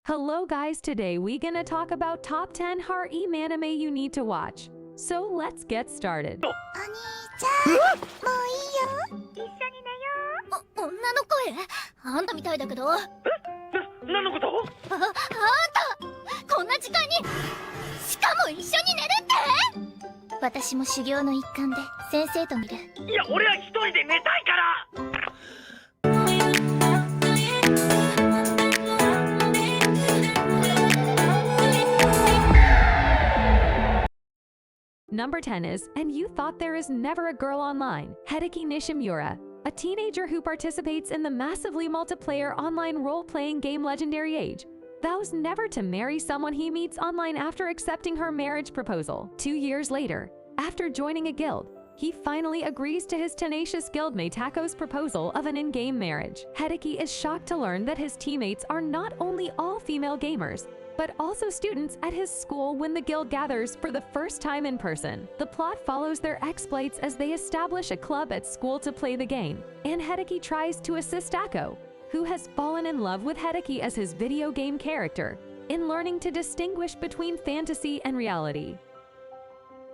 Hello guys, today we gonna talk about top 10 harem anime you need to watch. So let's get started. お兄ちゃん、もういいよ。一緒に寝よう。女の声？あんたみたいだけど。何のこと？あんたこんな時間にしかも一緒に寝るって？私も修行の一環で先生と見る。いや、俺は一人で寝たいから。Number 10 is, and you thought there is never a girl online, Hideki Nishimura, a teenager who participates in the massively multiplayer online role-playing game Legendary Age, vows never to marry someone he meets online after accepting her marriage proposal. 2 years later, after joining a guild, he finally agrees to his tenacious guildmate Tako's proposal of an in-game marriage. Hideki is shocked to learn that his teammates are not only all female gamers, but also students at his school when the guild gathers for the first time in person. The plot follows their exploits as they establish a club at school to play the game, and Hideki tries to assist Tako, who has fallen in love with Hideki as his video game character, in learning to distinguish between fantasy and reality.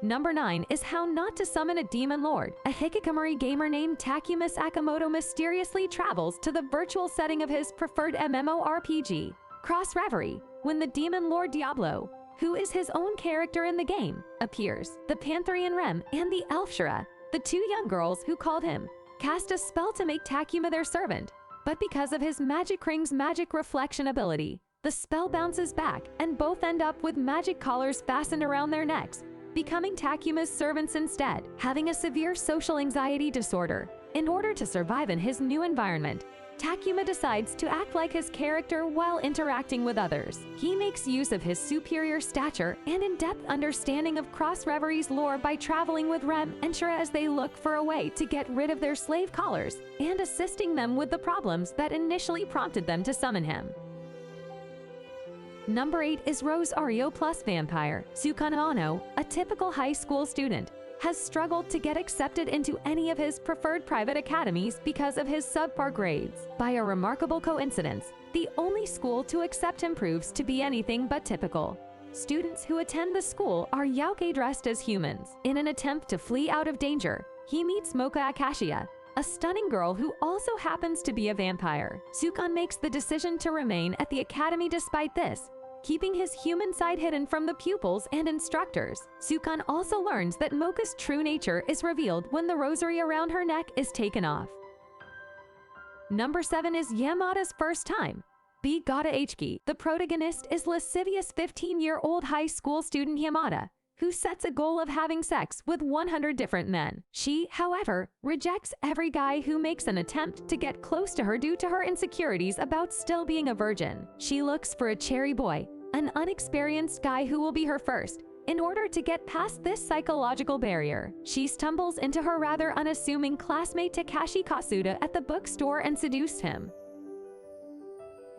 Number 9 is how not to summon a demon lord. A hikikomori gamer named Takuma Sakamoto mysteriously travels to the virtual setting of his preferred MMORPG, Cross Reverie, when the demon lord Diablo, who is his own character in the game, appears. The Pantherian Rem and the Elfshira, the two young girls who called him, cast a spell to make Takuma their servant, but because of his magic ring's magic reflection ability, the spell bounces back and both end up with magic collars fastened around their necks, becoming Takuma's servants instead. Having a severe social anxiety disorder, in order to survive in his new environment, Takuma decides to act like his character while interacting with others. He makes use of his superior stature and in-depth understanding of Cross Reverie's lore by traveling with Rem and Shira as they look for a way to get rid of their slave collars and assisting them with the problems that initially prompted them to summon him. Number 8 is Rosario plus Vampire. Sukuna Ono, a typical high school student, has struggled to get accepted into any of his preferred private academies because of his subpar grades. By a remarkable coincidence, the only school to accept him proves to be anything but typical. Students who attend the school are yaoi dressed as humans. In an attempt to flee out of danger, he meets Mocha Akashia, a stunning girl who also happens to be a vampire. Sukun makes the decision to remain at the academy despite this, keeping his human side hidden from the pupils and instructors. Sukun also learns that Mocha's true nature is revealed when the rosary around her neck is taken off. Number 7 is Yamada's first time. B. Gata Hiki. The protagonist is lascivious 15-year-old high school student Yamada, who sets a goal of having sex with 100 different men. She, however, rejects every guy who makes an attempt to get close to her due to her insecurities about still being a virgin. She looks for a cherry boy, an unexperienced guy who will be her first. In order to get past this psychological barrier, she stumbles into her rather unassuming classmate Takashi Kasuda at the bookstore and seduces him.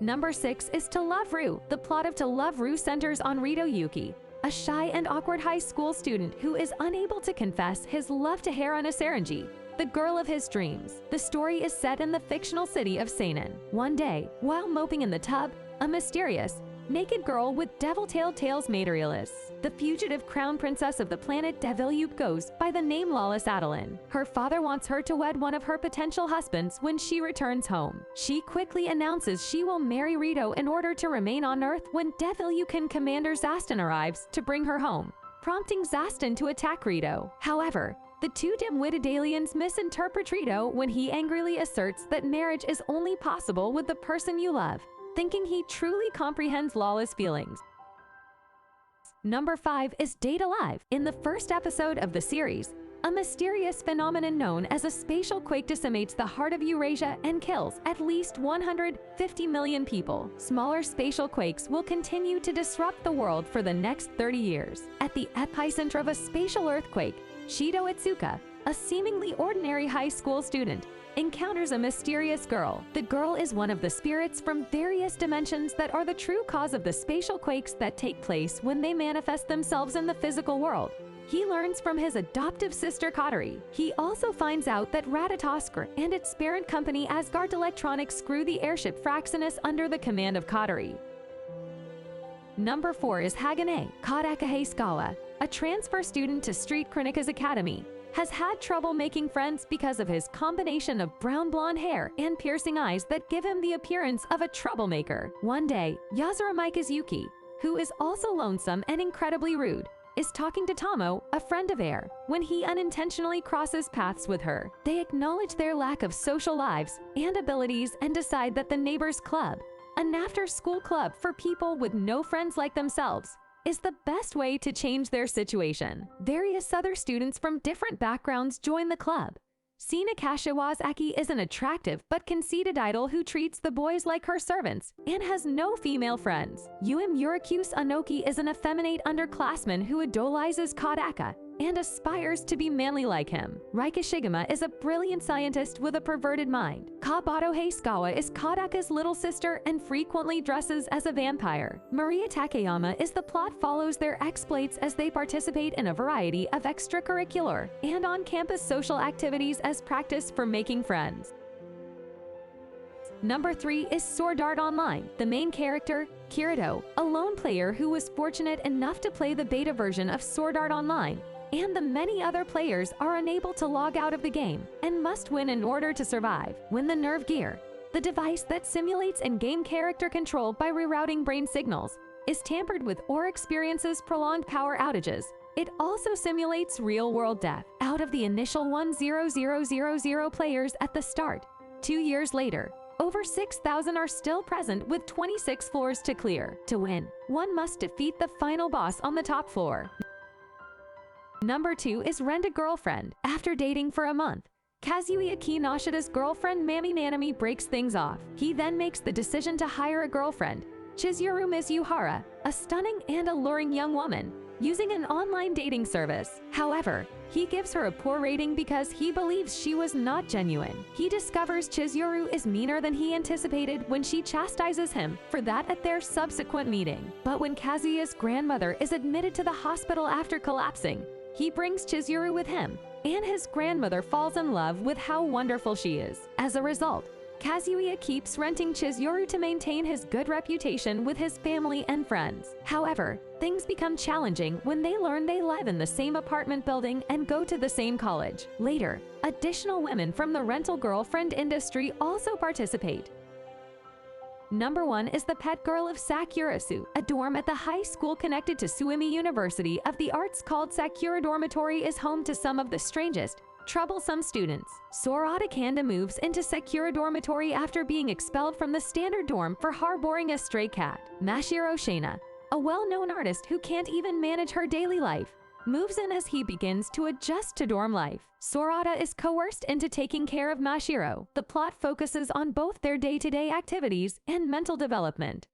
Number 6 is To Love Ru. The plot of To Love Ru centers on Rito Yuki, a shy and awkward high school student who is unable to confess his love to Harem Sarangi, the girl of his dreams. The story is set in the fictional city of Seinen. One day, while moping in the tub, a mysterious, naked girl with devil-tailed tails materialists. The fugitive crown princess of the planet Devilyup goes by the name Lawless Adeline. Her father wants her to wed one of her potential husbands when she returns home. She quickly announces she will marry Rito in order to remain on Earth when Devilyukan Commander Zastan arrives to bring her home, prompting Zastan to attack Rito. However, the two dim-witted aliens misinterpret Rito when he angrily asserts that marriage is only possible with the person you love, thinking he truly comprehends Lawless' feelings. Number 5 is Date Alive. In the first episode of the series, a mysterious phenomenon known as a spatial quake decimates the heart of Eurasia and kills at least 150 million people. Smaller spatial quakes will continue to disrupt the world for the next 30 years. At the epicenter of a spatial earthquake, Shido Itsuka, a seemingly ordinary high school student, encounters a mysterious girl. The girl is one of the spirits from various dimensions that are the true cause of the spatial quakes that take place when they manifest themselves in the physical world. He learns from his adoptive sister Katori. He also finds out that Ratatoskr and its parent company Asgard Electronics screw the airship Fraxinus under the command of Katori. Number 4 is Hagane Kodaka Heiskawa, a transfer student to Street Kronika's Academy. Has had trouble making friends because of his combination of brown blonde hair and piercing eyes that give him the appearance of a troublemaker. One day, Yasura Mikazuki, who is also lonesome and incredibly rude, is talking to Tomo, a friend of Air, when he unintentionally crosses paths with her. They acknowledge their lack of social lives and abilities and decide that the Neighbors Club, an after-school club for people with no friends like themselves, is the best way to change their situation. Various other students from different backgrounds join the club. Sina Kashiwazaki is an attractive but conceited idol who treats the boys like her servants and has no female friends. Murakyus Anoki is an effeminate underclassman who idolizes Kodaka and aspires to be manly like him. Rika Shigema is a brilliant scientist with a perverted mind. Kabato Heiskawa is Kodaka's little sister and frequently dresses as a vampire. Maria Takeyama is the plot follows their exploits as they participate in a variety of extracurricular and on-campus social activities as practice for making friends. Number 3 is Sword Art Online. The main character, Kirito, a lone player who was fortunate enough to play the beta version of Sword Art Online, and the many other players are unable to log out of the game and must win in order to survive. When the Nerve Gear, the device that simulates in-game character control by rerouting brain signals, is tampered with or experiences prolonged power outages, it also simulates real-world death. Out of the initial 1,000 players at the start, 2 years later, over 6,000 are still present with 26 floors to clear. To win, one must defeat the final boss on the top floor. Number 2 is Rent a Girlfriend. After dating for a month, Kazuya Kinoshida's girlfriend Mami Nanami breaks things off. He then makes the decision to hire a girlfriend, Chizuru Mizuhara, a stunning and alluring young woman, using an online dating service. However, he gives her a poor rating because he believes she was not genuine. He discovers Chizuru is meaner than he anticipated when she chastises him for that at their subsequent meeting. But when Kazuya's grandmother is admitted to the hospital after collapsing, he brings Chizuru with him, and his grandmother falls in love with how wonderful she is. As a result, Kazuya keeps renting Chizuru to maintain his good reputation with his family and friends. However, things become challenging when they learn they live in the same apartment building and go to the same college. Later, additional women from the rental girlfriend industry also participate. Number 1 is the pet girl of Sakurasu. A dorm at the high school connected to Suimi University of the Arts called Sakura Dormitory is home to some of the strangest, troublesome students. Sorata Kanda moves into Sakura Dormitory after being expelled from the standard dorm for harboring a stray cat. Mashiro Shana, a well-known artist who can't even manage her daily life, moves in as he begins to adjust to dorm life. Sorata is coerced into taking care of Mashiro. The plot focuses on both their day-to-day activities and mental development.